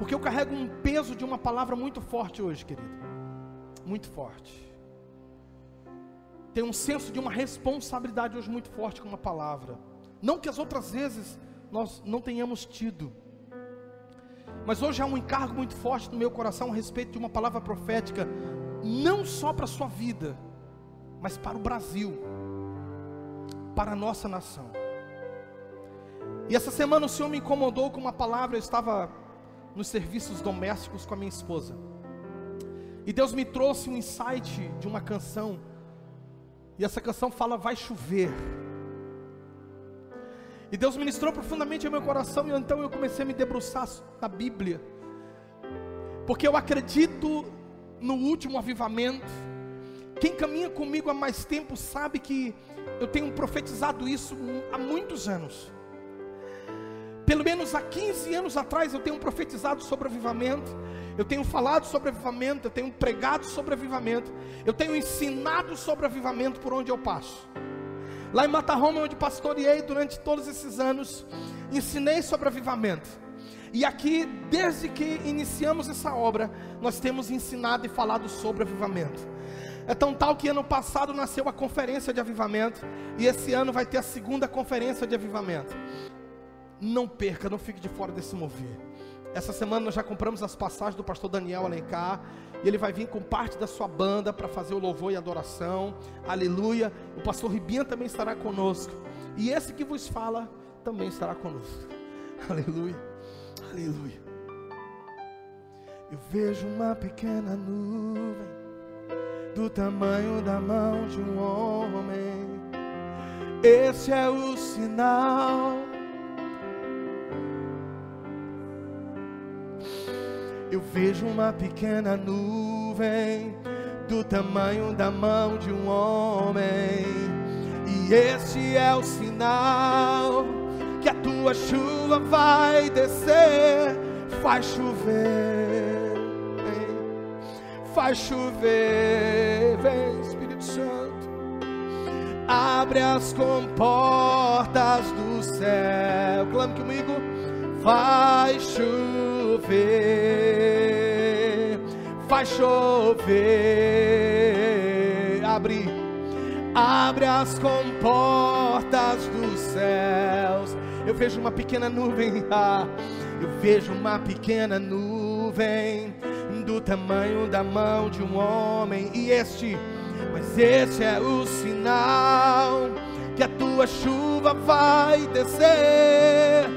Porque eu carrego um peso de uma palavra muito forte hoje, querido. Muito forte. Tenho um senso de uma responsabilidade hoje muito forte com uma palavra. Não que as outras vezes nós não tenhamos tido. Mas hoje há um encargo muito forte no meu coração a respeito de uma palavra profética. Não só para a sua vida, mas para o Brasil. Para a nossa nação. E essa semana o Senhor me incomodou com uma palavra. Eu estava nos serviços domésticos com a minha esposa. E Deus me trouxe um insight de uma canção. E essa canção fala: vai chover. E Deus ministrou profundamente ao meu coração. E então eu comecei a me debruçar na Bíblia. Porque eu acredito no último avivamento. Quem caminha comigo há mais tempo sabe que eu tenho profetizado isso há muitos anos. Pelo menos há 15 anos atrás eu tenho profetizado sobre avivamento. Eu tenho falado sobre avivamento, eu tenho pregado sobre avivamento, eu tenho ensinado sobre avivamento por onde eu passo. Lá em Mata Roma, onde pastoreei durante todos esses anos, ensinei sobre avivamento. E aqui, desde que iniciamos essa obra, nós temos ensinado e falado sobre avivamento. É tão tal que ano passado nasceu a conferência de avivamento, e esse ano vai ter a segunda conferência de avivamento. Não perca, não fique de fora desse mover. Essa semana nós já compramos as passagens do pastor Daniel Alencar, e ele vai vir com parte da sua banda para fazer o louvor e adoração. Aleluia. O pastor Ribinha também estará conosco, e esse que vos fala também estará conosco. Aleluia, aleluia. Eu vejo uma pequena nuvem do tamanho da mão de um homem. Esse é o sinal. Eu vejo uma pequena nuvem do tamanho da mão de um homem, e esse é o sinal que a tua chuva vai descer. Faz chover, faz chover, vem Espírito Santo. Abre as comportas do céu, clame comigo. Faz chover, faz chover. Abre as comportas dos céus. Eu vejo uma pequena nuvem, eu vejo uma pequena nuvem do tamanho da mão de um homem. Mas esse é o sinal que a tua chuva vai descer.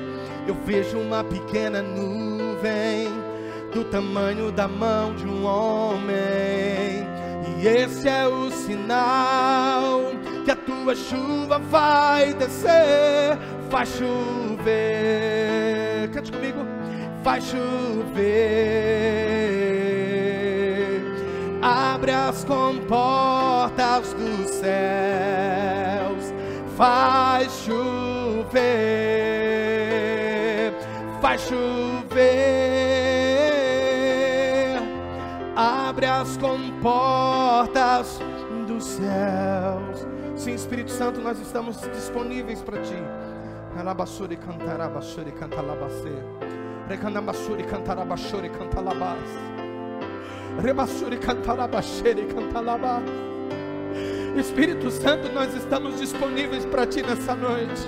Eu vejo uma pequena nuvem do tamanho da mão de um homem, e esse é o sinal que a tua chuva vai descer. Faz chover, cante comigo. Faz chover, abre as comportas dos céus. Faz chover, faz chover, abre as comportas dos céus. Sim, Espírito Santo, nós estamos disponíveis para Ti. Alabassuri cantarabashuri cantalabase, recanabassuri cantarabashuri cantalabas, rebassuri cantarabashuri cantalabas. Espírito Santo, nós estamos disponíveis para Ti nessa noite.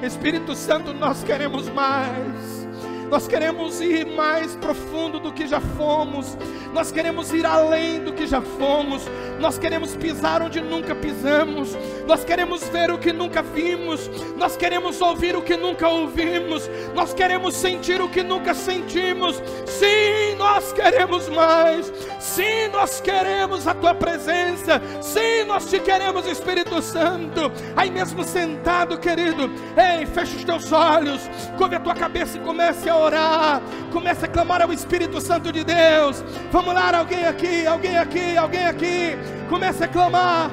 Espírito Santo, nós queremos mais. Nós queremos ir mais profundo do que já fomos. Nós queremos ir além do que já fomos. Nós queremos pisar onde nunca pisamos. Nós queremos ver o que nunca vimos. Nós queremos ouvir o que nunca ouvimos. Nós queremos sentir o que nunca sentimos. Sim, nós queremos mais. Sim, nós queremos a Tua presença. Sim, nós Te queremos, Espírito Santo. Aí mesmo sentado, querido, ei, fecha os teus olhos, curva a tua cabeça e comece a orar. Comece a clamar ao Espírito Santo de Deus. Vamos lá, alguém aqui, alguém aqui, alguém aqui. Comece a clamar.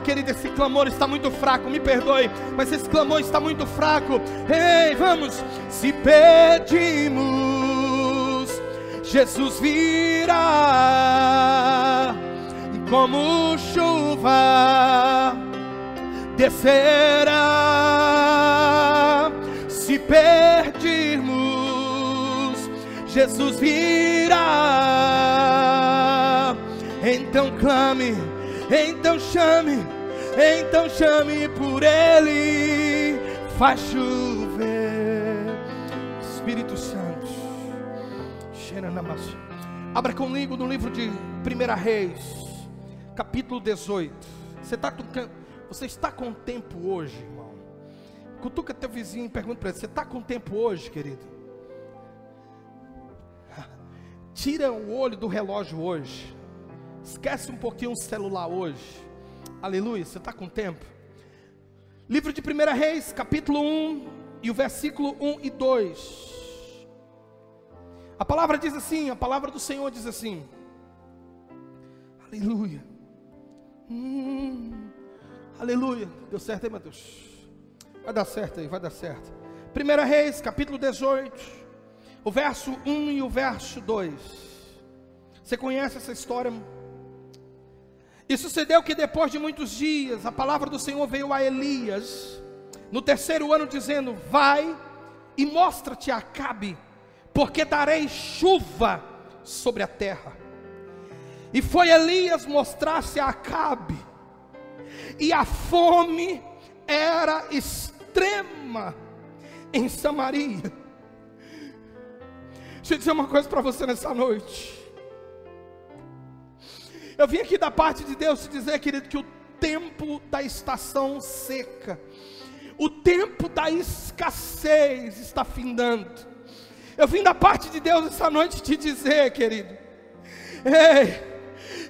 Querido, esse clamor está muito fraco, me perdoe, mas esse clamor está muito fraco. Ei, vamos. Se pedimos, Jesus virá como chuva descerá. Se perdirmos, Jesus virá. Então clame, então chame por Ele. Faz chover, Espírito Santo. Abra comigo no livro de 1 Reis, capítulo 18. Você está com tempo hoje, irmão? Cutuca teu vizinho e pergunta para ele: você está com tempo hoje, querido? Tira o olho do relógio hoje. Esquece um pouquinho o celular hoje. Aleluia, você está com tempo? Livro de 1 Reis, capítulo 1, e o versículo 1 e 2. A palavra diz assim, a palavra do Senhor diz assim. Aleluia. Aleluia. Deu certo aí, Mateus? Vai dar certo aí, vai dar certo. 1 Reis, capítulo 18, o verso 1 e o verso 2. Você conhece essa história? E sucedeu que depois de muitos dias, a palavra do Senhor veio a Elias, no 3º ano, dizendo: vai e mostra-te a Acabe, porque darei chuva sobre a terra. E foi Elias mostrar-se a Acabe, e a fome era extrema em Samaria. Deixa eu dizer uma coisa para você nessa noite. Eu vim aqui da parte de Deus te dizer, querido, que o tempo da estação seca, o tempo da escassez está findando. Eu vim da parte de Deus essa noite te dizer, querido,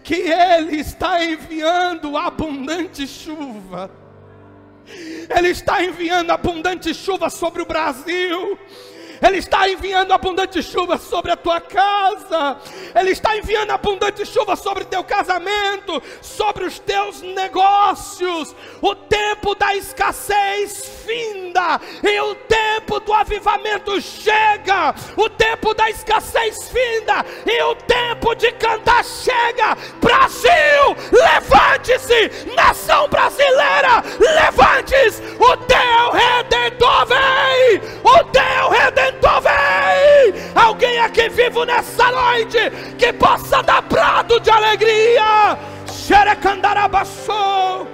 que Ele está enviando abundante chuva. Ele está enviando abundante chuva sobre o Brasil. Ele está enviando abundante chuva sobre a tua casa. Ele está enviando abundante chuva sobre o teu casamento, sobre os teus negócios. O tempo da escassez finda e o tempo do avivamento chega. O tempo da escassez finda e o tempo de cantar chega. Brasil, levante-se. Nação brasileira, levante-se. O teu Redentor vem. O teu Redentor vem. Alguém aqui vivo nessa noite que possa dar brado de alegria. Xerecandarabaçou.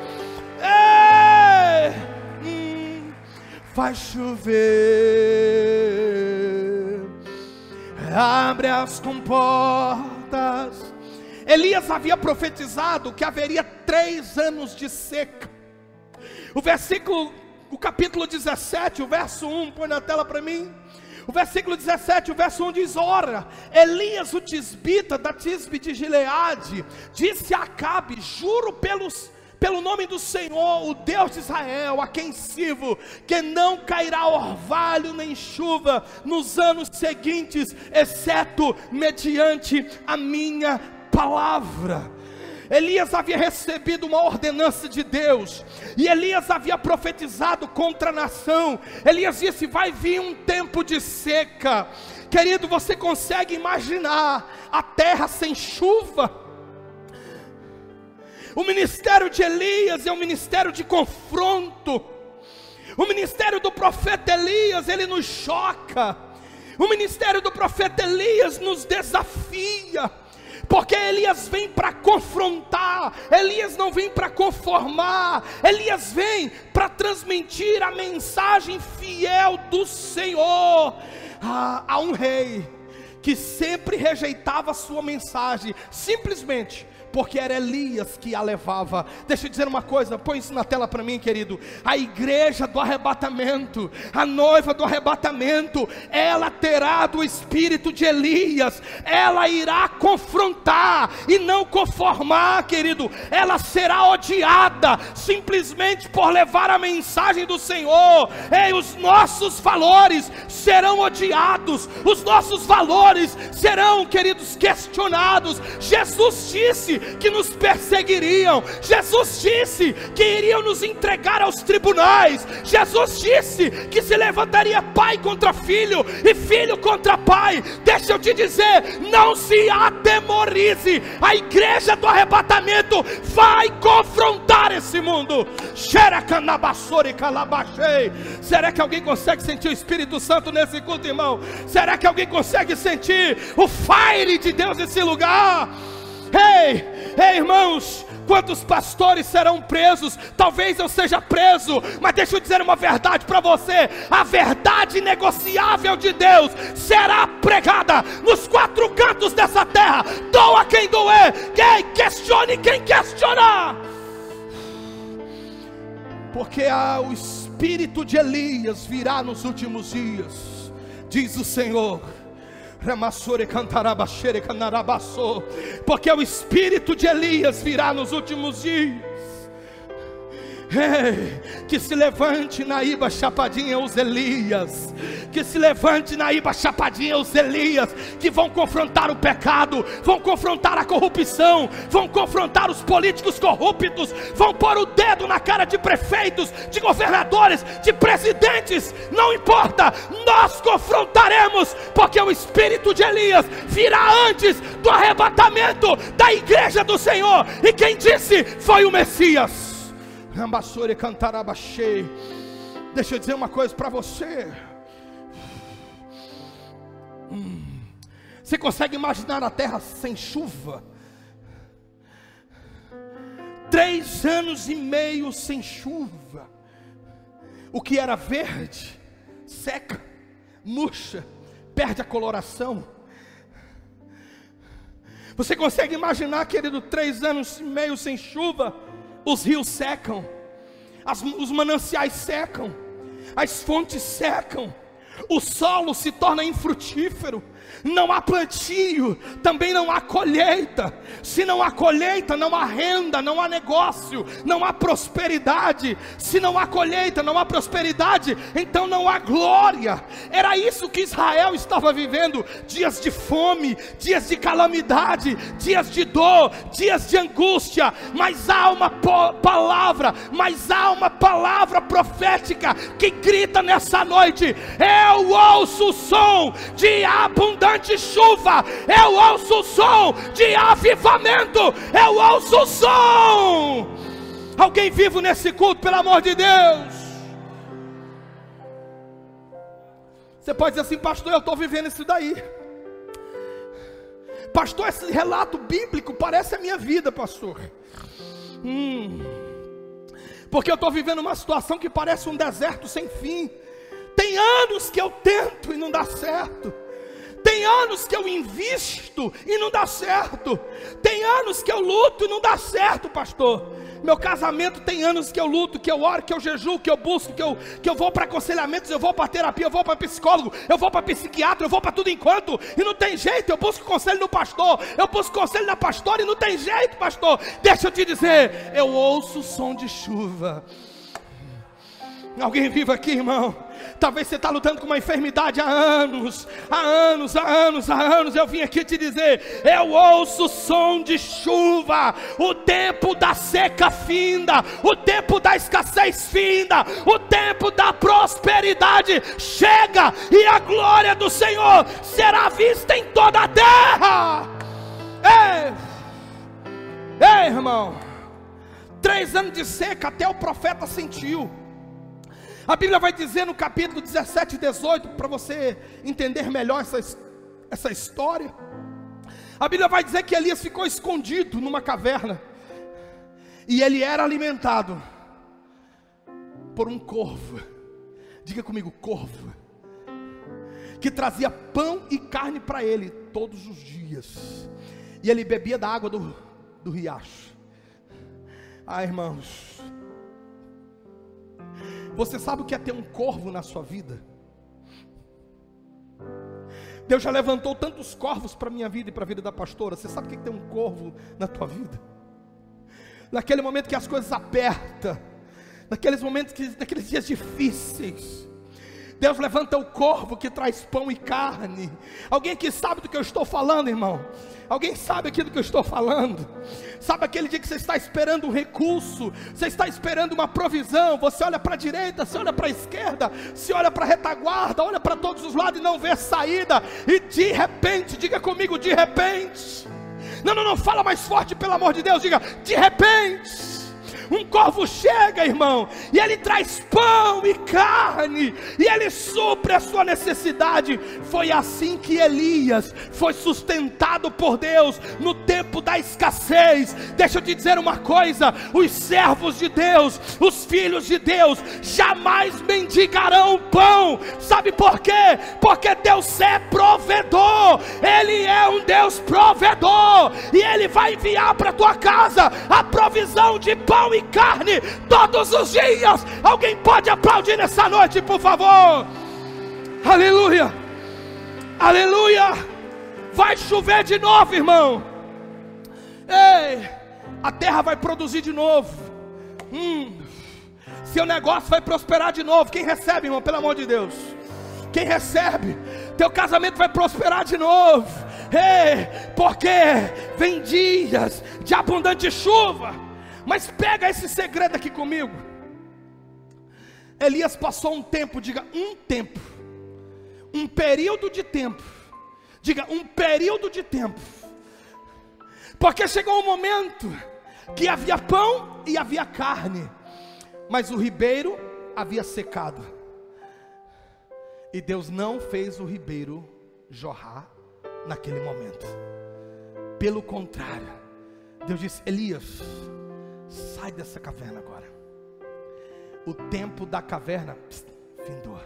Faz chover, abre as comportas. Elias havia profetizado que haveria 3 anos de seca. O capítulo 17, o verso 1, põe na tela para mim. O versículo 17, o verso 1 diz: ora, Elias o tisbita da Tisbe de Gileade disse a Acabe: juro pelo nome do Senhor, o Deus de Israel, a quem sirvo, que não cairá orvalho nem chuva nos anos seguintes, exceto mediante a minha palavra. Elias havia recebido uma ordenança de Deus, e Elias havia profetizado contra a nação. Elias disse: vai vir um tempo de seca. Querido, você consegue imaginar a terra sem chuva? O ministério de Elias é um ministério de confronto. O ministério do profeta Elias, ele nos choca. O ministério do profeta Elias nos desafia, porque Elias vem para confrontar. Elias não vem para conformar. Elias vem para transmitir a mensagem fiel do Senhor. Há um rei que sempre rejeitava a sua mensagem, simplesmente porque era Elias que a levava. Deixa eu dizer uma coisa, põe isso na tela para mim, querido. A igreja do arrebatamento, a noiva do arrebatamento, ela terá do espírito de Elias. Ela irá confrontar e não conformar, querido. Ela será odiada simplesmente por levar a mensagem do Senhor. Ei, os nossos valores serão odiados, os nossos valores serão, queridos, questionados. Jesus disse que nos perseguiriam. Jesus disse que iriam nos entregar aos tribunais. Jesus disse que se levantaria pai contra filho e filho contra pai. Deixa eu te dizer, não se atemorize. A igreja do arrebatamento vai confrontar esse mundo. Será que alguém consegue sentir o Espírito Santo nesse culto, irmão? Será que alguém consegue sentir o fire de Deus nesse lugar? Ei, irmãos, quantos pastores serão presos? Talvez eu seja preso, mas deixa eu dizer uma verdade para você: a verdade inegociável de Deus será pregada nos quatro cantos dessa terra. Doa quem doer, questione quem questionar, porque o espírito de Elias virá nos últimos dias, diz o Senhor. Porque o espírito de Elias virá nos últimos dias. Que se levante na Iba Chapadinha os Elias, que se levante na Iba Chapadinha os Elias, que vão confrontar o pecado, vão confrontar a corrupção, vão confrontar os políticos corruptos, vão pôr o dedo na cara de prefeitos, de governadores, de presidentes, não importa, nós confrontaremos, porque o espírito de Elias virá antes do arrebatamento da igreja do Senhor, e quem disse foi o Messias. Deixa eu dizer uma coisa para você. Você consegue imaginar a terra sem chuva? 3 anos e meio sem chuva. O que era verde, seca, murcha, perde a coloração. Você consegue imaginar, querido, 3 anos e meio sem chuva? Os rios secam, os mananciais secam, as fontes secam, o solo se torna infrutífero, não há plantio, também não há colheita. Se não há colheita, não há renda, não há negócio, não há prosperidade. Se não há colheita, não há prosperidade, então não há glória. Era isso que Israel estava vivendo: dias de fome, dias de calamidade, dias de dor, dias de angústia. Mas há uma palavra, profética que grita nessa noite: eu ouço o som de abundante chuva, eu ouço o som de avivamento, eu ouço o som. Alguém vivo nesse culto, pelo amor de Deus? Você pode dizer assim: pastor, eu estou vivendo isso daí. Pastor, esse relato bíblico parece a minha vida, pastor. Porque eu estou vivendo uma situação que parece um deserto sem fim. Tem anos que eu tento e não dá certo. Tem anos que eu invisto e não dá certo. Tem anos que eu luto e não dá certo, pastor. Meu casamento tem anos que eu luto, que eu oro, que eu jejuo, que eu busco, que eu vou para aconselhamentos, eu vou para terapia, eu vou para psicólogo, eu vou para psiquiatra, eu vou para tudo enquanto, e não tem jeito. Eu busco conselho no pastor, eu busco conselho na pastora, e não tem jeito, pastor. Deixa eu te dizer, eu ouço o som de chuva. Alguém vive aqui, irmão? Talvez você está lutando com uma enfermidade há anos. Eu vim aqui te dizer: eu ouço o som de chuva. O tempo da seca finda, o tempo da escassez finda, o tempo da prosperidade chega, e a glória do Senhor será vista em toda a terra. Ei, irmão, 3 anos de seca, até o profeta sentiu. A Bíblia vai dizer no capítulo 17 e 18, para você entender melhor essa história. A Bíblia vai dizer que Elias ficou escondido numa caverna, e ele era alimentado por um corvo. Diga comigo, corvo, que trazia pão e carne para ele todos os dias, e ele bebia da água do riacho. Irmãos, você sabe o que é ter um corvo na sua vida? Deus já levantou tantos corvos para a minha vida e para a vida da pastora. Você sabe o que é ter um corvo na tua vida? Naquele momento que as coisas apertam, naqueles momentos, naqueles dias difíceis, Deus levanta o corvo que traz pão e carne. Alguém que sabe do que eu estou falando, irmão? Alguém sabe aquilo que eu estou falando? Sabe aquele dia que você está esperando um recurso, você está esperando uma provisão, você olha para a direita, você olha para a esquerda, você olha para a retaguarda, olha para todos os lados e não vê saída, e de repente, diga comigo, de repente, não, fala mais forte pelo amor de Deus, diga, de repente, um corvo chega, irmão, e ele traz pão e carne, e ele supre a sua necessidade. Foi assim que Elias foi sustentado por Deus no tempo da escassez. Deixa eu te dizer uma coisa: os servos de Deus, os filhos de Deus, jamais mendigarão pão. Sabe por quê? Porque Deus é provedor. Ele é um Deus provedor, e Ele vai enviar para a tua casa a provisão de pão e carne todos os dias. Alguém pode aplaudir nessa noite, por favor? Aleluia, aleluia. Vai chover de novo, irmão. Ei, a terra vai produzir de novo. Seu negócio vai prosperar de novo. Quem recebe, irmão, pelo amor de Deus? Quem recebe? Teu casamento vai prosperar de novo. Ei, porque vem dias de abundante chuva. Mas pega esse segredo aqui comigo. Elias passou um tempo, diga um tempo, um período de tempo, diga um período de tempo, porque chegou um momento que havia pão e havia carne, mas o ribeiro havia secado, e Deus não fez o ribeiro jorrar naquele momento. Pelo contrário, Deus disse: Elias, sai dessa caverna agora. O tempo da caverna findou.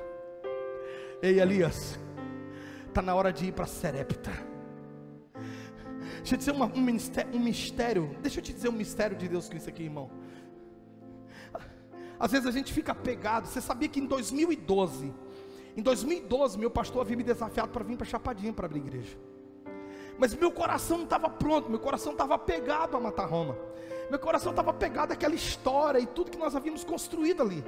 Ei, Elias, está na hora de ir para Serepta. Deixa eu dizer um mistério. Deixa eu te dizer um mistério de Deus com isso aqui, irmão. Às vezes a gente fica apegado. Você sabia que em 2012, meu pastor havia me desafiado para vir para Chapadinha para abrir igreja. Mas meu coração não estava pronto, meu coração estava apegado a Matarroma. Meu coração estava apegado àquela história e tudo que nós havíamos construído ali.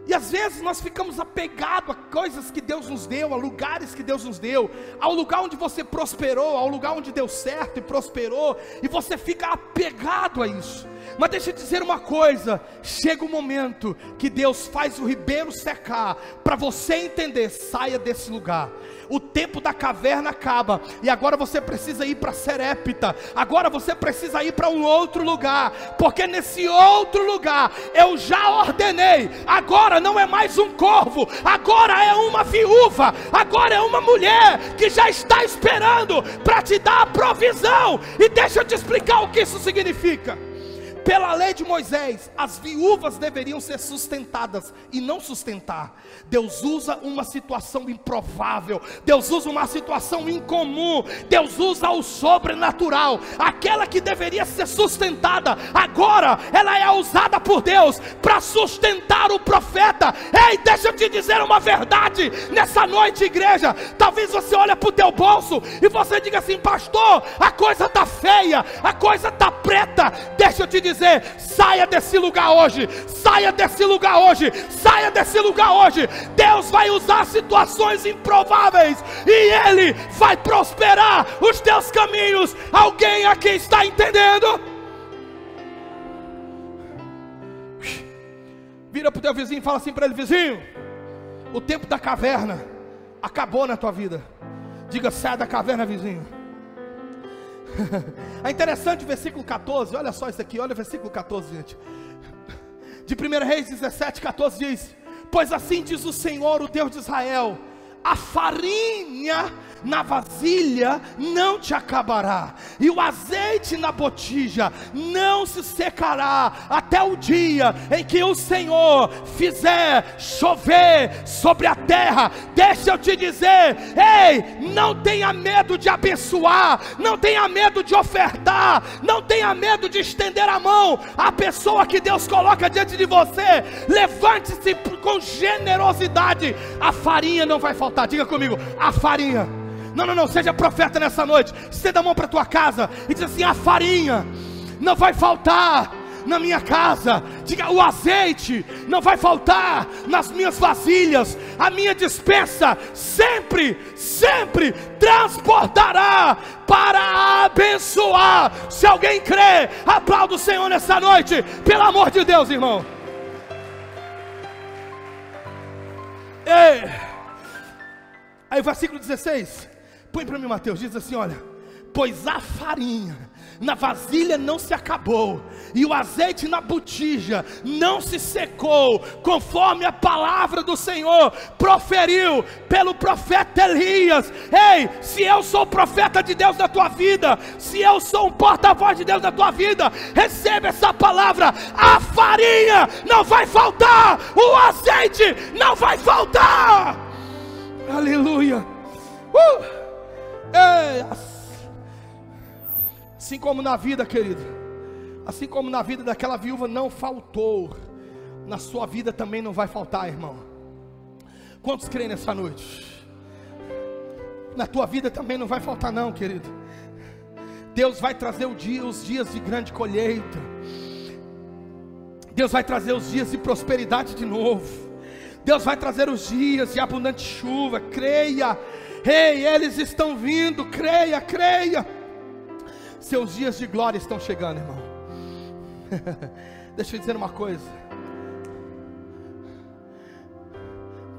E às vezes nós ficamos apegados a coisas que Deus nos deu, a lugares que Deus nos deu, ao lugar onde você prosperou, ao lugar onde deu certo e prosperou, e você fica apegado a isso. Mas deixa eu dizer uma coisa: chega um momento que Deus faz o ribeiro secar, para você entender, saia desse lugar. O tempo da caverna acaba, e agora você precisa ir para Serepta. Agora você precisa ir para um outro lugar, porque nesse outro lugar eu já ordenei. Agora não é mais um corvo, agora é uma viúva, agora é uma mulher que já está esperando para te dar a provisão. E deixa eu te explicar o que isso significa. Pela lei de Moisés, as viúvas deveriam ser sustentadas e não sustentar. Deus usa uma situação improvável, Deus usa uma situação incomum, Deus usa o sobrenatural. Aquela que deveria ser sustentada, agora ela é usada por Deus para sustentar o profeta. Ei, deixa eu te dizer uma verdade nessa noite, igreja. Talvez você olhe para o teu bolso e você diga assim: pastor, a coisa está feia, a coisa está preta. Deixa eu te dizer, saia desse lugar hoje, saia desse lugar hoje, saia desse lugar hoje. Deus vai usar situações improváveis e Ele vai prosperar os teus caminhos. Alguém aqui está entendendo? Vira para o teu vizinho e fala assim para ele: vizinho, o tempo da caverna acabou na tua vida. Diga: sai da caverna, vizinho. É interessante o versículo 14, olha só isso aqui, olha o versículo 14, gente. De 1 Reis 17:14 diz: pois assim diz o Senhor, o Deus de Israel: a farinha na vasilha não te acabará, e o azeite na botija não se secará, até o dia em que o Senhor fizer chover sobre a terra. Deixa eu te dizer, ei, não tenha medo de abençoar, não tenha medo de ofertar, não tenha medo de estender a mão à pessoa que Deus coloca diante de você. Levante-se com generosidade, a farinha não vai faltar. Diga comigo: a farinha. Não, seja profeta nessa noite. Estenda a mão para a tua casa e diz assim: a farinha não vai faltar na minha casa. Diga: o azeite não vai faltar nas minhas vasilhas, a minha despensa sempre, sempre transbordará para abençoar. Se alguém crê, aplauda o Senhor nessa noite, pelo amor de Deus, irmão. Ei. Aí o versículo 16, põe para mim, Mateus, diz assim: olha, pois a farinha na vasilha não se acabou, e o azeite na botija não se secou, conforme a palavra do Senhor proferiu pelo profeta Elias. Ei, se eu sou profeta de Deus na tua vida, se eu sou um porta-voz de Deus na tua vida, receba essa palavra: a farinha não vai faltar, o azeite não vai faltar. Aleluia. Ei, assim como na vida, querido, assim como na vida daquela viúva não faltou, na sua vida também não vai faltar, irmão. Quantos creem nessa noite? Na tua vida também não vai faltar não, querido. Deus vai trazer os dias de grande colheita. Deus vai trazer os dias de prosperidade de novo. Deus vai trazer os dias de abundante chuva. Creia. Ei, eles estão vindo. Creia, creia. Seus dias de glória estão chegando, irmão. Deixa eu dizer uma coisa.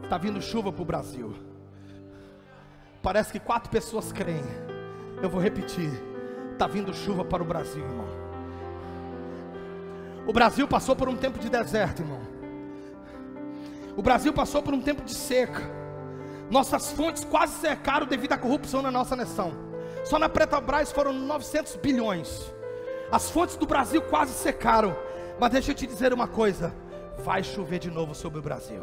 Está vindo chuva para o Brasil. Parece que 4 pessoas creem. Eu vou repetir. Está vindo chuva para o Brasil, irmão. O Brasil passou por um tempo de deserto, irmão. O Brasil passou por um tempo de seca. Nossas fontes quase secaram devido à corrupção na nossa nação. Só na Petrobras foram 900 bilhões. As fontes do Brasil quase secaram. Mas deixa eu te dizer uma coisa: vai chover de novo sobre o Brasil.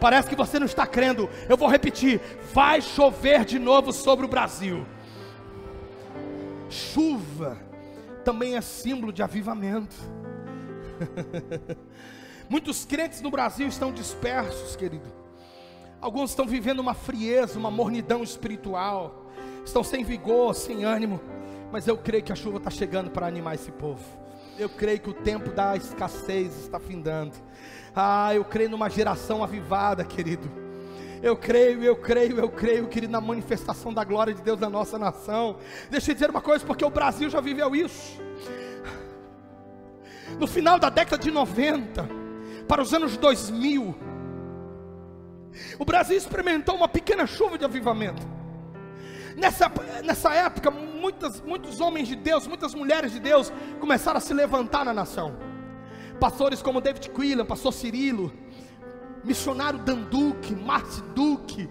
Parece que você não está crendo. Eu vou repetir: vai chover de novo sobre o Brasil. Chuva também é símbolo de avivamento. Muitos crentes no Brasil estão dispersos, querido. Alguns estão vivendo uma frieza, uma mornidão espiritual. Estão sem vigor, sem ânimo. Mas eu creio que a chuva está chegando para animar esse povo. Eu creio que o tempo da escassez está findando. Eu creio numa geração avivada, querido. Eu creio, querido, na manifestação da glória de Deus na nossa nação. Deixa eu dizer uma coisa, porque o Brasil já viveu isso. No final da década de 90, para os anos 2000, o Brasil experimentou uma pequena chuva de avivamento. Nessa época, muitos homens de Deus, muitas mulheres de Deus começaram a se levantar na nação. Pastores como David Quillan, pastor Cirilo, missionário Dan Duque, Marci Duque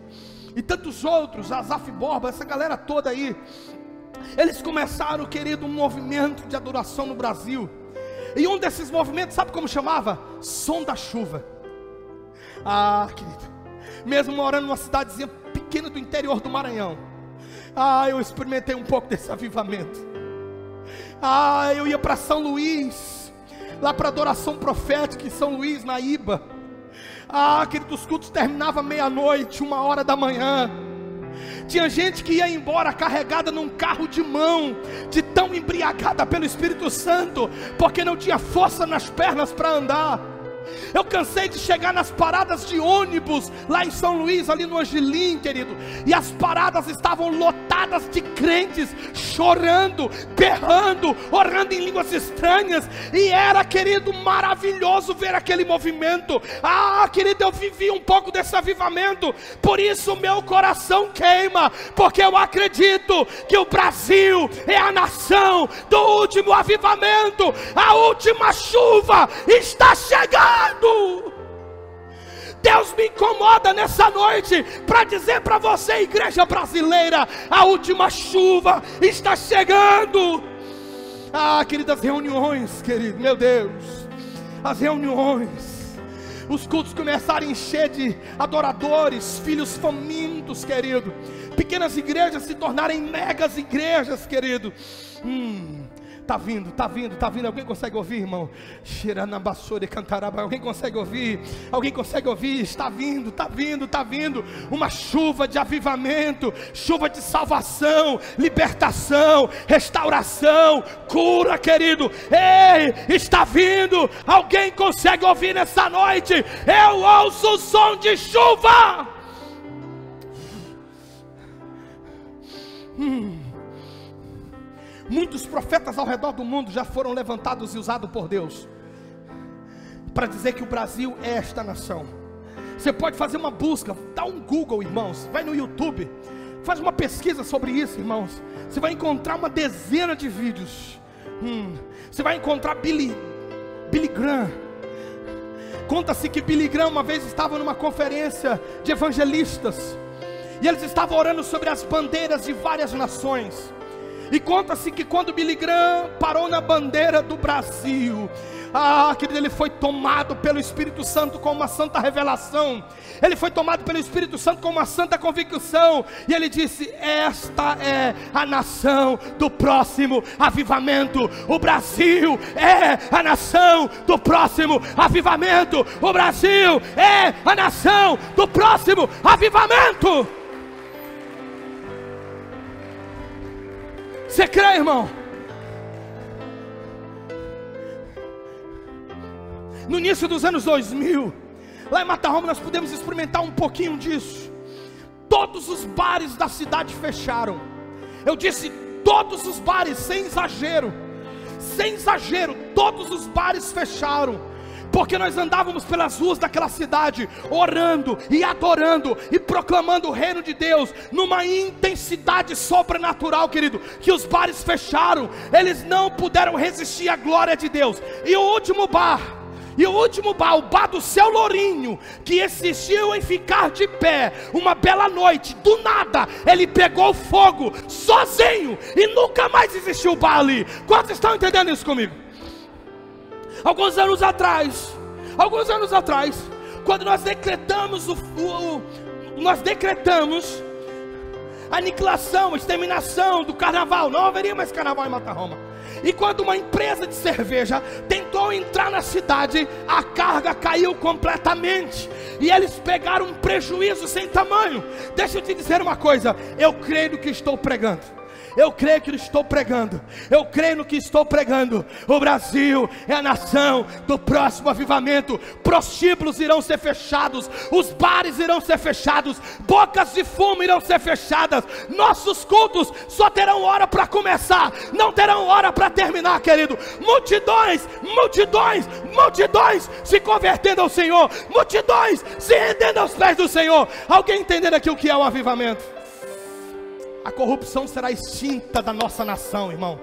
e tantos outros, Asaf Borba, essa galera toda aí. Eles começaram, querido, um movimento de adoração no Brasil. E um desses movimentos, sabe como chamava? Som da Chuva. Querido, mesmo morando numa cidadezinha pequena do interior do Maranhão, eu experimentei um pouco desse avivamento. Eu ia para São Luís, lá para adoração profética em São Luís, na Iba. Querido, os cultos terminavam meia-noite, 1h da manhã. Tinha gente que ia embora carregada num carro de mão, de tão embriagada pelo Espírito Santo, porque não tinha força nas pernas para andar. Eu cansei de chegar nas paradas de ônibus lá em São Luís, ali no Angelim, querido, e as paradas estavam lotadas de crentes, chorando, berrando, orando em línguas estranhas. E era, querido, maravilhoso ver aquele movimento. Querido, eu vivi um pouco desse avivamento. Por isso o meu coração queima, porque eu acredito que o Brasil é a nação do último avivamento. A última chuva está chegando. Deus me incomoda nessa noite para dizer para você, igreja brasileira, a última chuva está chegando. Queridas, reuniões, querido, meu Deus, as reuniões, os cultos começaram a encher de adoradores, filhos famintos, querido. Pequenas igrejas se tornarem megas igrejas, querido. Está vindo, está vindo, está vindo. Alguém consegue ouvir, irmão? Alguém consegue ouvir? Alguém consegue ouvir? Está vindo, está vindo, está vindo. Uma chuva de avivamento, chuva de salvação, libertação, restauração, cura, querido. Ei, está vindo. Alguém consegue ouvir nessa noite? Eu ouço o som de chuva. Muitos profetas ao redor do mundo já foram levantados e usados por Deus para dizer que o Brasil é esta nação. Você pode fazer uma busca, dá um Google, irmãos, vai no YouTube, faz uma pesquisa sobre isso, irmãos. Você vai encontrar uma dezena de vídeos. Você vai encontrar Billy Graham. Conta-se que Billy Graham uma vez estava numa conferência de evangelistas, e eles estavam orando sobre as bandeiras de várias nações. E conta-se que quando Billy Graham parou na bandeira do Brasil, querido, ele foi tomado pelo Espírito Santo com uma santa revelação. Ele foi tomado pelo Espírito Santo com uma santa convicção. E ele disse: esta é a nação do próximo avivamento. O Brasil é a nação do próximo avivamento. O Brasil é a nação do próximo avivamento. Você crê, irmão? No início dos anos 2000, lá em Matarroma, nós pudemos experimentar um pouquinho disso. Todos os bares da cidade fecharam. Eu disse todos os bares, sem exagero. Sem exagero, todos os bares fecharam. Porque nós andávamos pelas ruas daquela cidade, orando e adorando e proclamando o reino de Deus, numa intensidade sobrenatural, querido, que os bares fecharam. Eles não puderam resistir à glória de Deus. E o último bar, o bar do Seu Lourinho, que insistiu em ficar de pé, uma bela noite, do nada, ele pegou fogo, sozinho, e nunca mais existiu o bar ali. Quantos estão entendendo isso comigo? Alguns anos atrás, quando nós decretamos a aniquilação, a exterminação do carnaval, não haveria mais carnaval em Matarroma. E quando uma empresa de cerveja tentou entrar na cidade, a carga caiu completamente, e eles pegaram um prejuízo sem tamanho. Deixa eu te dizer uma coisa, eu creio no que estou pregando. Eu creio que estou pregando. Eu creio no que estou pregando. O Brasil é a nação do próximo avivamento. Prostíbulos irão ser fechados, os bares irão ser fechados, bocas de fumo irão ser fechadas. Nossos cultos só terão hora para começar, não terão hora para terminar, querido. Multidões se convertendo ao Senhor, multidões se rendendo aos pés do Senhor. Alguém entendendo aqui o que é o avivamento? A corrupção será extinta da nossa nação, irmão.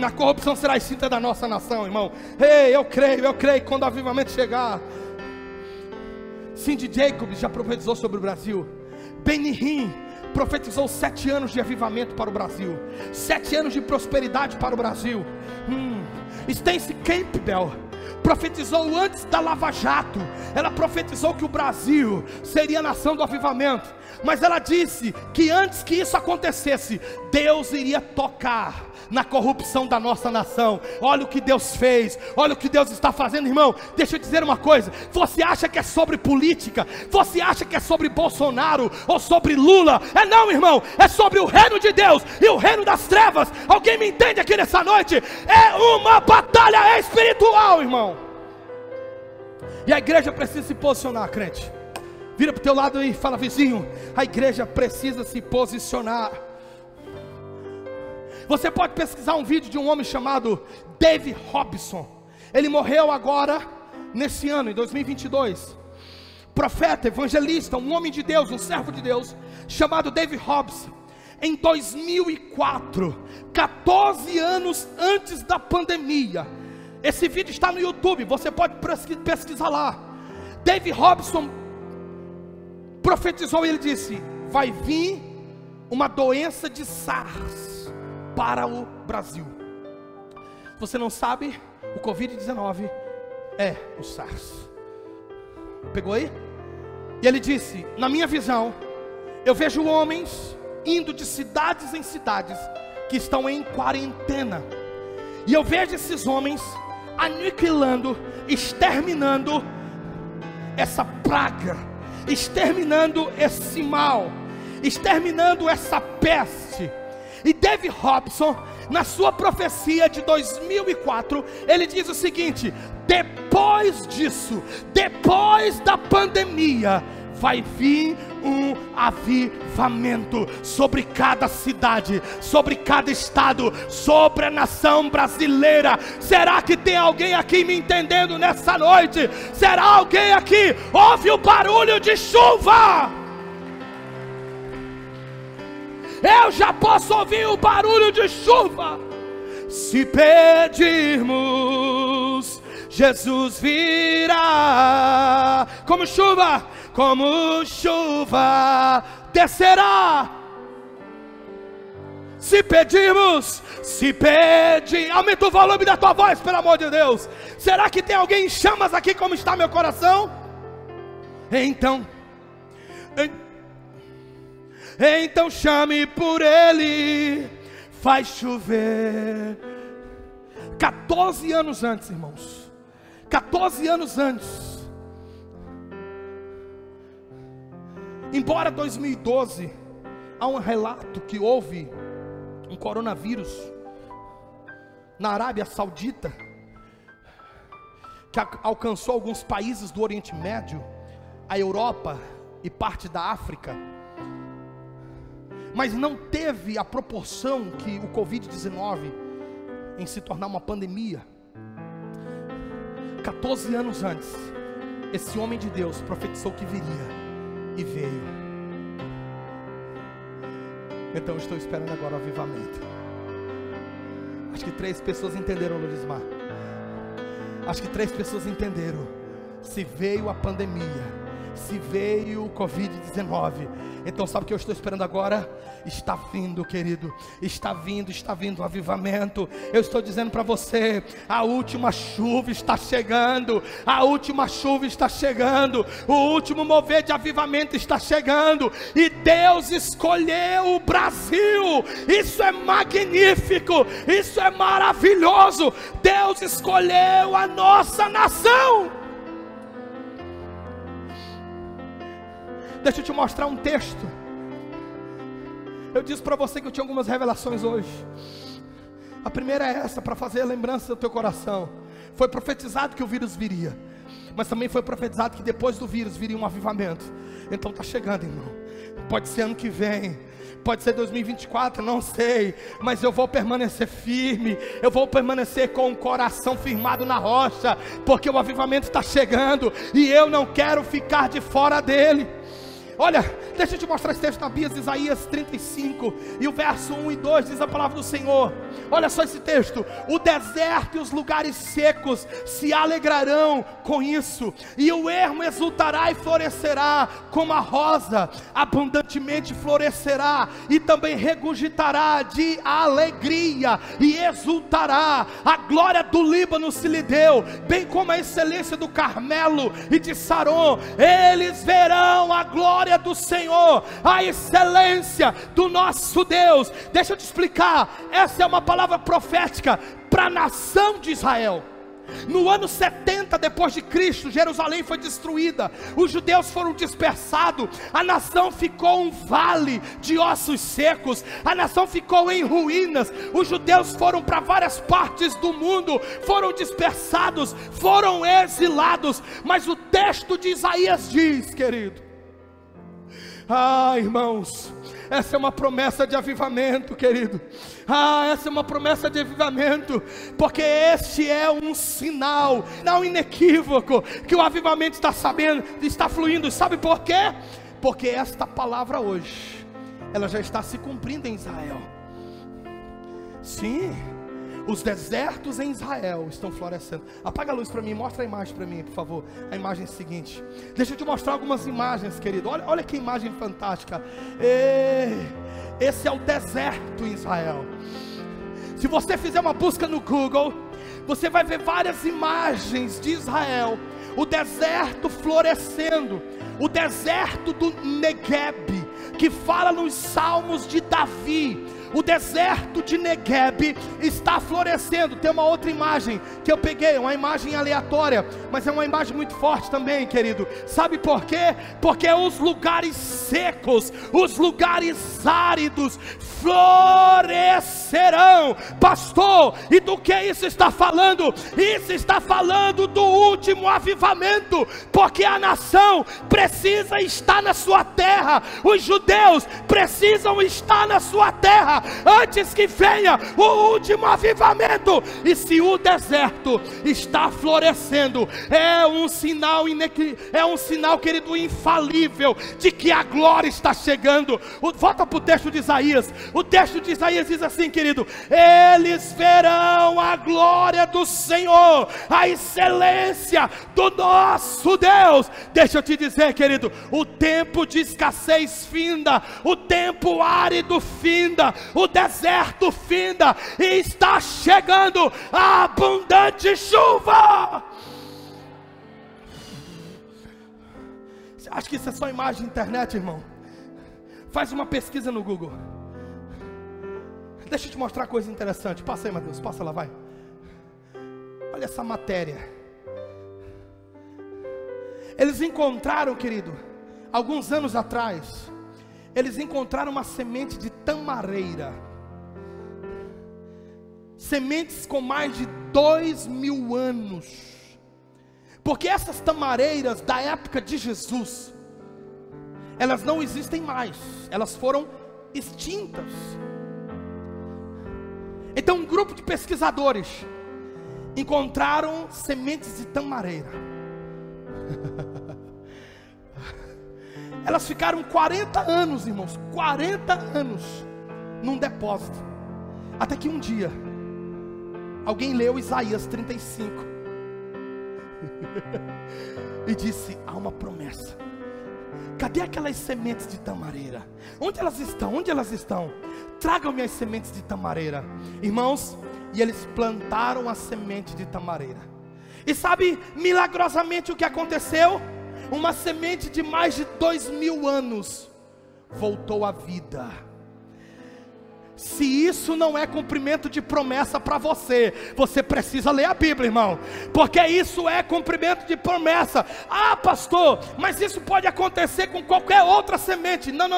A corrupção será extinta da nossa nação, irmão. Ei, eu creio, quando o avivamento chegar. Cindy Jacobs já profetizou sobre o Brasil. Benny Hinn profetizou 7 anos de avivamento para o Brasil, 7 anos de prosperidade para o Brasil. Stacey Campbell profetizou antes da Lava Jato. Ela profetizou que o Brasil seria a nação do avivamento. Mas ela disse que antes que isso acontecesse, Deus iria tocar na corrupção da nossa nação. Olha o que Deus fez, olha o que Deus está fazendo, irmão. Deixa eu dizer uma coisa: você acha que é sobre política? Você acha que é sobre Bolsonaro ou sobre Lula? É não, irmão, é sobre o reino de Deus e o reino das trevas. Alguém me entende aqui nessa noite? É uma batalha espiritual, irmão. E a igreja precisa se posicionar, crente. Vira para o teu lado e fala: vizinho, a igreja precisa se posicionar. Você pode pesquisar um vídeo de um homem chamado Dave Robson. Ele morreu agora, nesse ano, em 2022. Profeta, evangelista, um homem de Deus, um servo de Deus, chamado Dave Robson. Em 2004, 14 anos antes da pandemia. Esse vídeo está no YouTube, você pode pesquisar lá. Dave Robson profetizou e ele disse: vai vir uma doença de SARS para o Brasil. Se você não sabe, o Covid-19 é o SARS. Pegou aí? E ele disse: na minha visão, eu vejo homens indo de cidades em cidades que estão em quarentena, E eu vejo esses homens aniquilando, exterminando essa praga, exterminando esse mal, exterminando essa peste. E David Robson, na sua profecia de 2004, ele diz o seguinte: depois disso, depois da pandemia, vai vir um avivamento sobre cada cidade, sobre cada estado, sobre a nação brasileira. Será que tem alguém aqui me entendendo nessa noite? Será alguém aqui ouve o barulho de chuva? Eu já posso ouvir o barulho de chuva. Se pedirmos, Jesus virá como chuva descerá. Se pedirmos, aumenta o volume da tua voz, pelo amor de Deus. Será que tem alguém em chamas aqui, como está meu coração? Então chame por Ele, faz chover. 14 anos antes, irmãos, 14 anos antes, embora 2012, há um relato que houve um coronavírus na Arábia Saudita, que alcançou alguns países do Oriente Médio, a Europa e parte da África, mas não teve a proporção que o Covid-19 em se tornar uma pandemia. 14 anos antes, esse homem de Deus profetizou que viria, e veio. Então eu estou esperando agora o avivamento. Acho que 3 pessoas entenderam, Lorismar. Acho que 3 pessoas entenderam. Se veio a pandemia, se veio o Covid-19, então sabe o que eu estou esperando agora? Está vindo, querido, está vindo o avivamento. Eu estou dizendo para você, a última chuva está chegando, a última chuva está chegando, o último mover de avivamento está chegando, e Deus escolheu o Brasil. Isso é magnífico, isso é maravilhoso. Deus escolheu a nossa nação. Deixa eu te mostrar um texto. Eu disse para você que eu tinha algumas revelações hoje. A primeira é essa, para fazer a lembrança do teu coração. Foi profetizado que o vírus viria, mas também foi profetizado que depois do vírus viria um avivamento. Então está chegando, irmão. Pode ser ano que vem, pode ser 2024, não sei, mas eu vou permanecer firme, eu vou permanecer com o coração firmado na rocha, porque o avivamento está chegando, e eu não quero ficar de fora dele. Olha, deixa eu te mostrar esse texto na Bíblia, Isaías 35, e o verso 1 e 2 diz a palavra do Senhor. Olha só esse texto: o deserto e os lugares secos se alegrarão com isso, e o ermo exultará e florescerá, como a rosa abundantemente florescerá, e também regurgitará de alegria e exultará. A glória do Líbano se lhe deu, bem como a excelência do Carmelo e de Saron. Eles verão a glória do Senhor, a excelência do nosso Deus. Deixa eu te explicar, essa é uma palavra profética para a nação de Israel. No ano 70 depois de Cristo, Jerusalém foi destruída, os judeus foram dispersados, a nação ficou um vale de ossos secos, a nação ficou em ruínas, os judeus foram para várias partes do mundo, foram dispersados, foram exilados. Mas o texto de Isaías diz, querido, irmãos, essa é uma promessa de avivamento, querido. Essa é uma promessa de avivamento, porque este é um sinal, não inequívoco, que o avivamento está fluindo. Sabe por quê? Porque esta palavra hoje, ela já está se cumprindo em Israel. Sim, os desertos em Israel estão florescendo. Apaga a luz para mim, mostra a imagem para mim, por favor. A imagem seguinte. Deixa eu te mostrar algumas imagens, querido. Olha que imagem fantástica. Esse é o deserto em Israel. Se você fizer uma busca no Google, você vai ver várias imagens de Israel, o deserto florescendo, o deserto do Negueb, que fala nos Salmos de Davi, O deserto de Negueb está florescendo. Tem uma outra imagem que eu peguei, uma imagem aleatória, mas é uma imagem muito forte também, querido. Sabe por quê? Porque os lugares secos, os lugares áridos florescerão. Pastor, e do que isso está falando? Isso está falando do último avivamento, porque a nação precisa estar na sua terra, os judeus precisam estar na sua terra, antes que venha o último avivamento. E se o deserto está florescendo, é um sinal, querido, infalível, de que a glória está chegando. Volta para o texto de Isaías. O texto de Isaías diz assim, querido: eles verão a glória do Senhor, a excelência do nosso Deus. Deixa eu te dizer, querido, o tempo de escassez finda, o tempo árido finda, o deserto finda, e está chegando a abundante chuva. Você acha que isso é só imagem de internet, irmão? Faz uma pesquisa no Google. Deixa eu te mostrar coisa interessante. Passa aí, Mateus, passa lá, vai. Olha essa matéria. Eles encontraram, querido, alguns anos atrás, eles encontraram uma semente de tamareira. Sementes com mais de 2000 anos. Porque essas tamareiras da época de Jesus, elas não existem mais, elas foram extintas. Então um grupo de pesquisadores encontraram sementes de tamareira. Elas ficaram 40 anos, irmãos, 40 anos num depósito, até que um dia alguém leu Isaías 35 e disse: há uma promessa. Cadê aquelas sementes de tamareira? Onde elas estão? Onde elas estão? Tragam-me as sementes de tamareira. Irmãos, e eles plantaram a semente de tamareira. E sabe milagrosamente o que aconteceu? Uma semente de mais de 2000 anos voltou à vida. Se isso não é cumprimento de promessa para você, você precisa ler a Bíblia, irmão, porque isso é cumprimento de promessa. Ah, pastor, mas isso pode acontecer com qualquer outra semente. Não.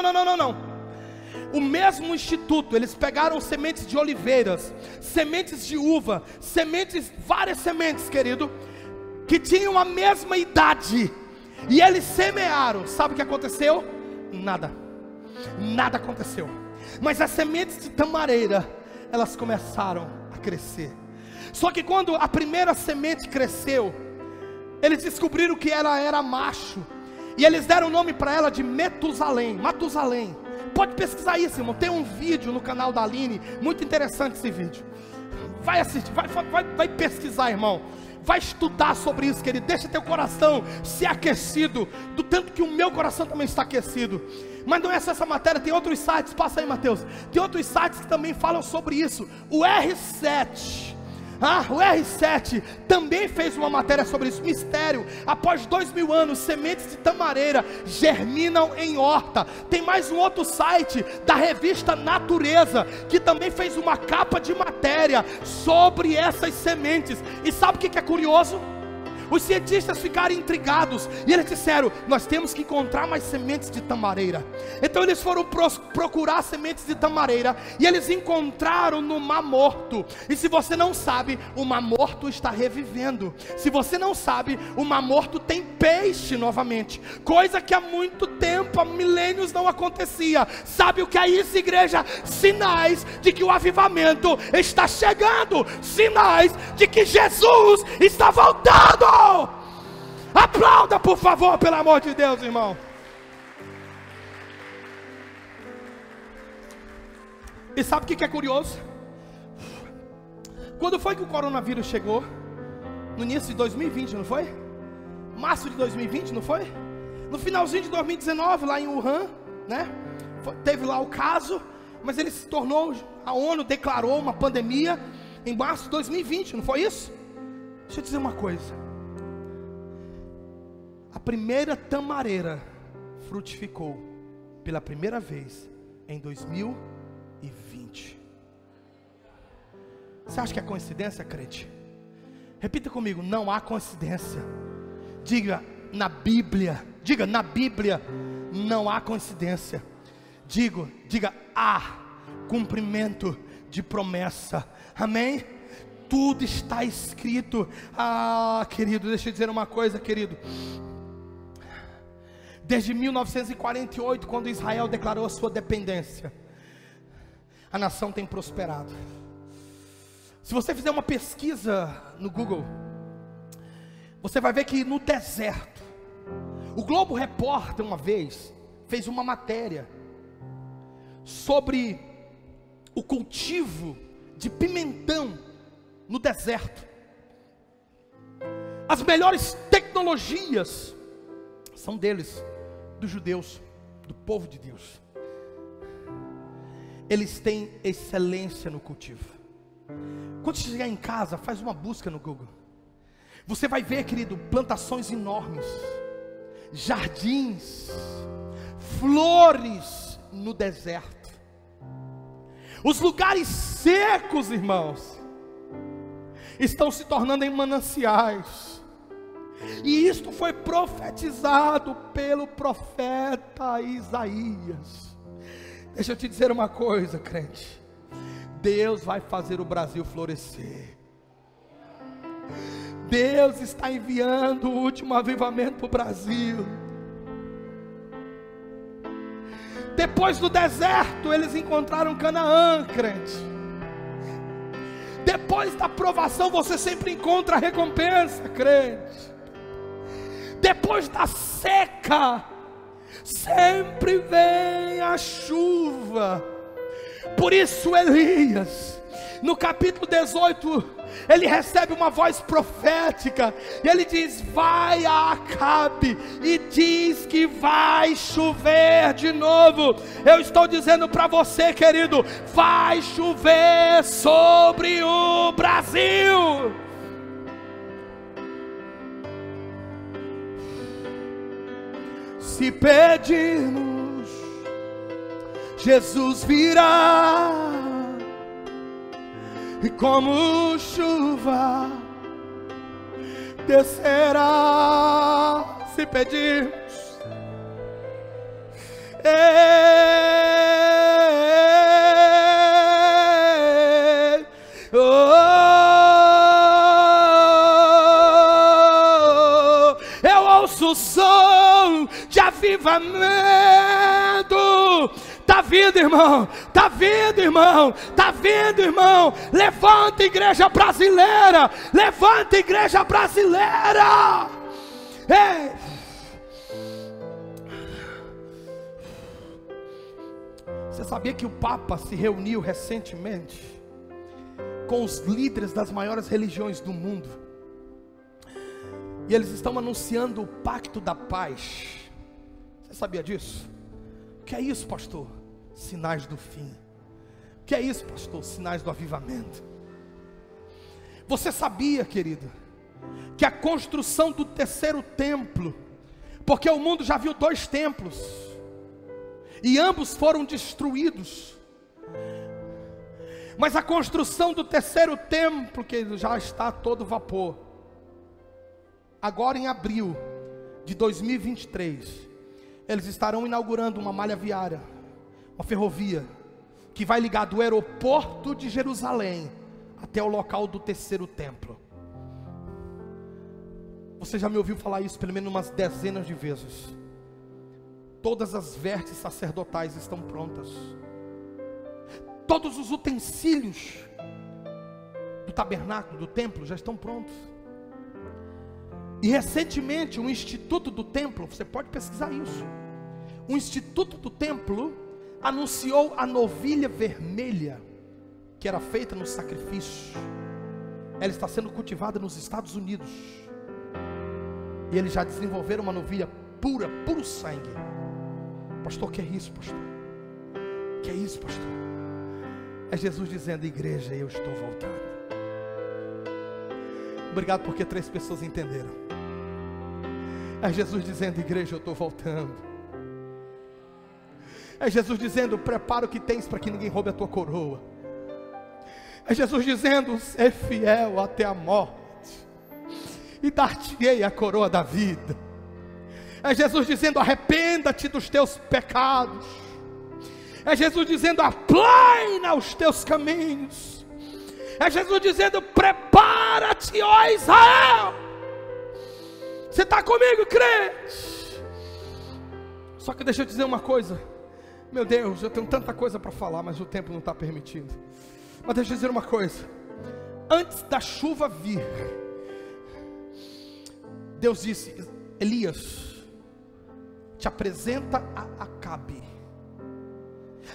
O mesmo instituto, eles pegaram sementes de oliveiras, sementes de uva, várias sementes, querido, que tinham a mesma idade, e eles semearam. Sabe o que aconteceu? Nada aconteceu. Mas as sementes de tamareira, elas começaram a crescer. Só que quando a primeira semente cresceu, eles descobriram que ela era macho, e eles deram o nome para ela de Matusalém. Pode pesquisar isso, irmão. Tem um vídeo no canal da Aline, muito interessante esse vídeo. Vai assistir, vai pesquisar, irmão. Vai estudar sobre isso, querido. Deixa teu coração ser aquecido, do tanto que o meu coração também está aquecido. Mas não é só essa matéria, tem outros sites. Passa aí, Mateus. Tem outros sites que também falam sobre isso. O R7 também fez uma matéria sobre isso. Mistério: após 2000 anos, sementes de tamareira germinam em horta. Tem mais um outro site da revista Natureza, que também fez uma capa de matéria sobre essas sementes. E sabe o que é curioso? Os cientistas ficaram intrigados e eles disseram: nós temos que encontrar mais sementes de tamareira. Então eles foram procurar sementes de tamareira, e eles encontraram no Mar Morto. E se você não sabe, o Mar Morto está revivendo. Se você não sabe, o Mar Morto tem peixe novamente, coisa que há muito tempo, há milênios, não acontecia. Sabe o que é isso, igreja? Sinais de que o avivamento está chegando, sinais de que Jesus está voltando. Aplauda, por favor, pelo amor de Deus, irmão. E sabe o que é curioso? Quando foi que o coronavírus chegou? No início de 2020, não foi? Março de 2020, não foi? No finalzinho de 2019, lá em Wuhan, né? Teve lá o caso, mas ele se tornou, a ONU declarou uma pandemia em março de 2020, não foi isso? Deixa eu dizer uma coisa. A primeira tamareira frutificou pela primeira vez em 2019. Você acha que é coincidência, crente? Repita comigo, não há coincidência. Diga, na Bíblia não há coincidência. Diga, há cumprimento de promessa. Amém? Tudo está escrito. Querido, deixa eu dizer uma coisa, querido. Desde 1948, quando Israel declarou a sua dependência, a nação tem prosperado. Se você fizer uma pesquisa no Google, você vai ver que no deserto, o Globo Repórter uma vez fez uma matéria sobre o cultivo de pimentão no deserto. As melhores tecnologias são deles, dos judeus, do povo de Deus. Eles têm excelência no cultivo. Quando você chegar em casa, faz uma busca no Google. Você vai ver, querido, plantações enormes, jardins, flores no deserto. Os lugares secos, irmãos, estão se tornando em mananciais. E isto foi profetizado pelo profeta Isaías. Deixa eu te dizer uma coisa, crente. Deus vai fazer o Brasil florescer. Deus está enviando o último avivamento para o Brasil. Depois do deserto, eles encontraram Canaã, crente. Depois da provação, você sempre encontra a recompensa, crente. Depois da seca, sempre vem a chuva. Por isso Elias, no capítulo 18, ele recebe uma voz profética, e ele diz: vai a Acabe e diz que vai chover de novo. Eu estou dizendo para você, querido, vai chover sobre o Brasil. Se pedirmos, Jesus virá, e como chuva descerá. Se pedirmos, eu ouço o som de avivamento. Está vindo, irmão, está vindo, irmão, está vindo, irmão. Levanta, igreja brasileira, levanta, igreja brasileira. Ei. Você sabia que o Papa se reuniu recentemente com os líderes das maiores religiões do mundo, e eles estão anunciando o pacto da paz? Você sabia disso? O que é isso, pastor? Sinais do fim. O que é isso, pastor? Sinais do avivamento. Você sabia, querido, que a construção do terceiro templo, porque o mundo já viu 2 templos, e ambos foram destruídos, mas a construção do terceiro templo, que já está a todo vapor, agora em abril de 2023, eles estarão inaugurando uma malha viária, uma ferrovia, que vai ligar do aeroporto de Jerusalém até o local do terceiro templo. Você já me ouviu falar isso pelo menos umas dezenas de vezes. Todas as vestes sacerdotais estão prontas. Todos os utensílios do tabernáculo, do templo, já estão prontos. E recentemente o Instituto do Templo, você pode pesquisar isso, o Instituto do Templo anunciou a novilha vermelha, que era feita no sacrifício. Ela está sendo cultivada nos Estados Unidos, e eles já desenvolveram uma novilha pura, puro sangue. Pastor, que é isso, pastor? Que é isso, pastor? É Jesus dizendo: igreja, eu estou voltando. Obrigado, porque 3 pessoas entenderam. É Jesus dizendo: igreja, eu estou voltando. É Jesus dizendo: prepara o que tens para que ninguém roube a tua coroa. É Jesus dizendo: ser fiel até a morte, e dar-te-ei a coroa da vida. É Jesus dizendo: arrependa-te dos teus pecados. É Jesus dizendo: aplana os teus caminhos. É Jesus dizendo: prepara-te, ó Israel. Você está comigo, crente? Só que deixa eu dizer uma coisa. Meu Deus, eu tenho tanta coisa para falar, mas o tempo não está permitindo. Mas deixa eu dizer uma coisa. Antes da chuva vir, Deus disse: Elias, te apresenta a Acabe.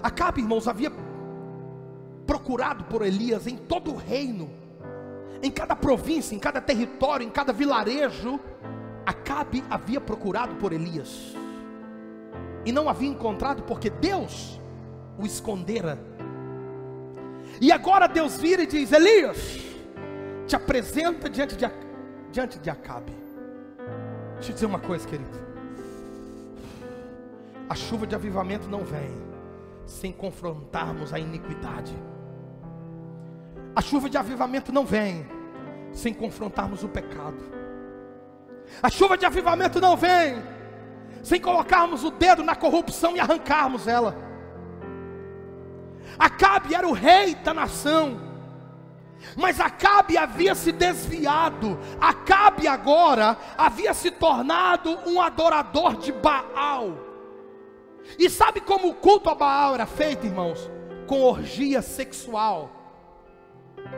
Acabe, irmãos, havia procurado por Elias em todo o reino, em cada província, em cada território, em cada vilarejo. Acabe havia procurado por Elias e não havia encontrado, porque Deus o escondera. E agora Deus vira e diz: Elias, te apresenta diante de Acabe. Deixa eu dizer uma coisa, querido. A chuva de avivamento não vem sem confrontarmos a iniquidade. A chuva de avivamento não vem sem confrontarmos o pecado. A chuva de avivamento não vem sem colocarmos o dedo na corrupção e arrancarmos ela. Acabe era o rei da nação, mas Acabe havia se desviado. Acabe agora havia se tornado um adorador de Baal. E sabe como o culto a Baal era feito, irmãos? Com orgia sexual.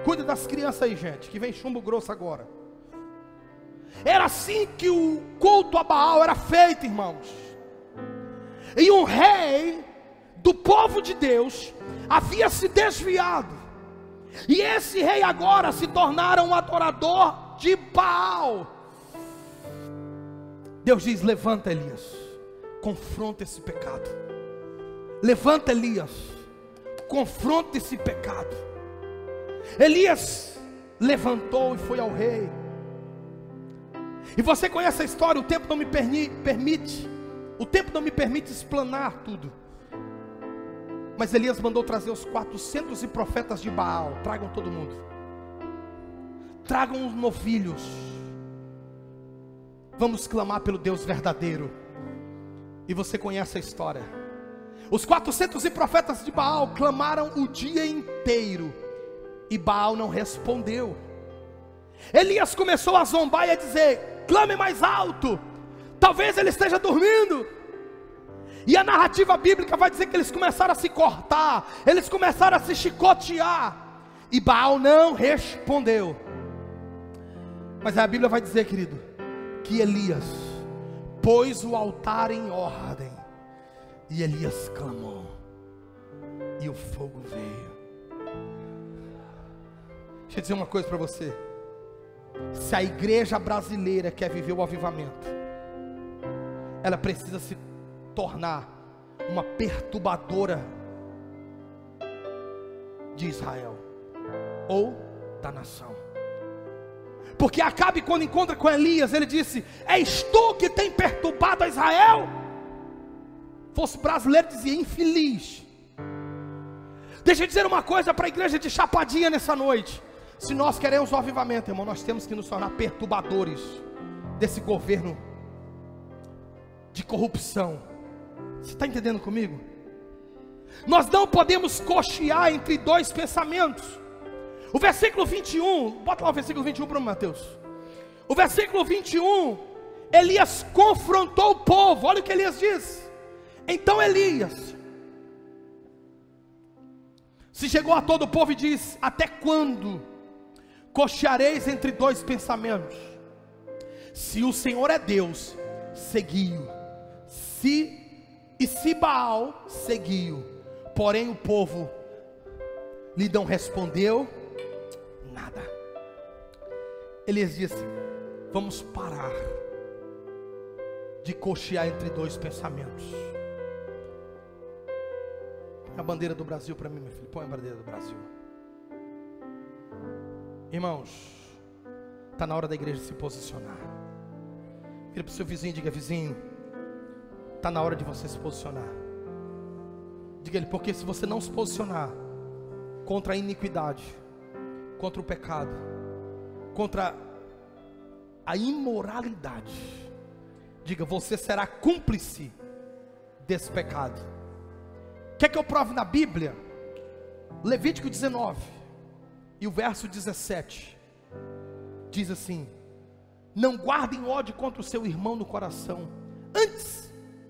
Cuida das crianças aí, gente, que vem chumbo grosso agora. Era assim que o culto a Baal era feito, irmãos. E um rei do povo de Deus havia se desviado, e esse rei agora se tornara um adorador de Baal. Deus diz: levanta, Elias, confronta esse pecado. Levanta, Elias, confronta esse pecado. Elias levantou e foi ao rei. E você conhece a história. O tempo não me permite explanar tudo. Mas Elias mandou trazer os 400 profetas de Baal. Tragam todo mundo. Tragam os novilhos. Vamos clamar pelo Deus verdadeiro. E você conhece a história. Os 400 profetas de Baal clamaram o dia inteiro, e Baal não respondeu. Elias começou a zombar e a dizer: clame mais alto, talvez ele esteja dormindo. E a narrativa bíblica vai dizer que eles começaram a se cortar, eles começaram a se chicotear, e Baal não respondeu. Mas a Bíblia vai dizer, querido, que Elias pôs o altar em ordem, e Elias clamou, e o fogo veio. Deixa eu dizer uma coisa para você. Se a igreja brasileira quer viver o avivamento, ela precisa se tornar uma perturbadora de Israel, ou da nação. Porque Acabe, quando encontra com Elias, ele disse: és tu que tem perturbado a Israel? Fosse brasileiro, dizia: infeliz. Deixa eu dizer uma coisa para a igreja de Chapadinha nessa noite. Se nós queremos o avivamento, irmão, nós temos que nos tornar perturbadores desse governo de corrupção. Você está entendendo comigo? Nós não podemos cochear entre dois pensamentos. O versículo 21, bota lá o versículo 21 para o Mateus. O versículo 21, Elias confrontou o povo. Olha o que Elias diz. Então Elias se chegou a todo o povo e diz: até quando cocheareis entre dois pensamentos? Se o Senhor é Deus, segui-o. Se Baal, segui-o. Porém o povo lhe não respondeu nada. Elias disse: vamos parar de cochear entre dois pensamentos. Põe a bandeira do Brasil para mim, meu filho. Põe a bandeira do Brasil. Irmãos, está na hora da igreja se posicionar. Vira para o seu vizinho e diga: vizinho, está na hora de você se posicionar. Diga ele, porque se você não se posicionar contra a iniquidade, contra o pecado, contra a imoralidade, diga, você será cúmplice desse pecado. Quer que eu prove na Bíblia? Levítico 19 e o verso 17 diz assim: não guardem ódio contra o seu irmão no coração, antes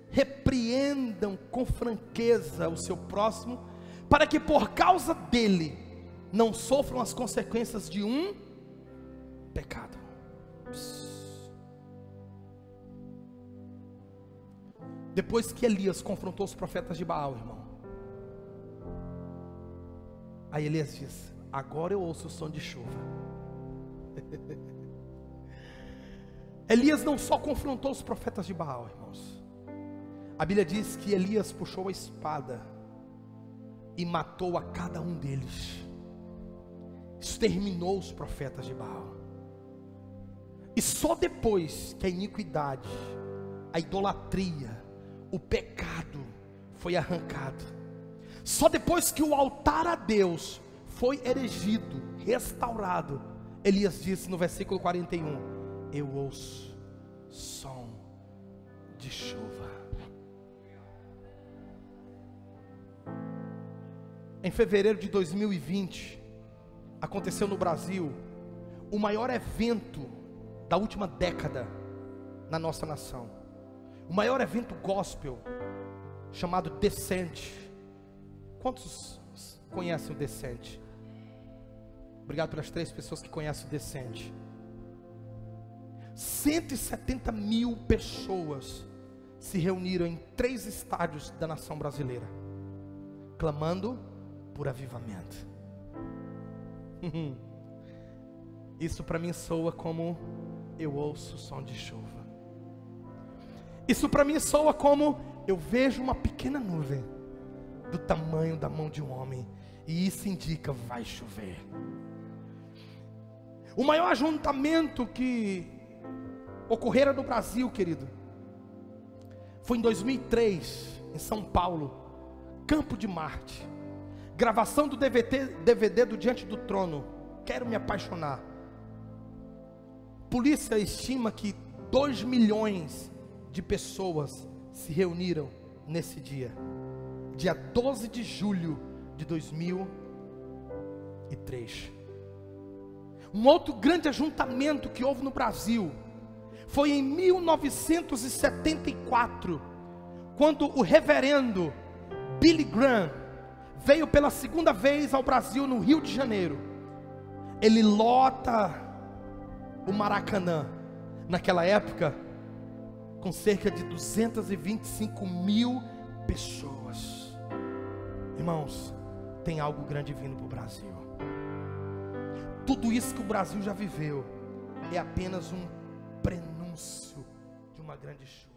repreendam com franqueza o seu próximo, para que por causa dele não sofram as consequências de um pecado. Depois que Elias confrontou os profetas de Baal, irmão, aí Elias diz: agora eu ouço o som de chuva. Elias não só confrontou os profetas de Baal, irmãos, a Bíblia diz que Elias puxou a espada e matou a cada um deles, exterminou os profetas de Baal. E só depois que a iniquidade, a idolatria, o pecado foi arrancado, só depois que o altar a Deus foi erigido, restaurado, Elias disse no versículo 41: eu ouço som de chuva. Em fevereiro de 2020, aconteceu no Brasil o maior evento da última década na nossa nação, o maior evento gospel, chamado Descent. Quantos conhecem o Descent? Obrigado pelas 3 pessoas que conhecem o Descent. 170 mil pessoas se reuniram em 3 estádios da nação brasileira, clamando por avivamento. Isso para mim soa como eu ouço o som de chuva. Isso para mim soa como eu vejo uma pequena nuvem do tamanho da mão de um homem, e isso indica vai chover. O maior ajuntamento que ocorrera no Brasil, querido, foi em 2003, em São Paulo, Campo de Marte. Gravação do DVD do Diante do Trono, Quero Me Apaixonar. Polícia estima que 2 milhões de pessoas se reuniram nesse dia, dia 12 de julho de 2003. Um outro grande ajuntamento que houve no Brasil foi em 1974, quando o reverendo Billy Graham veio pela segunda vez ao Brasil, no Rio de Janeiro. Ele lota o Maracanã, naquela época, com cerca de 225 mil pessoas. Irmãos, tem algo grande vindo para o Brasil. Tudo isso que o Brasil já viveu é apenas um prenúncio de uma grande chuva.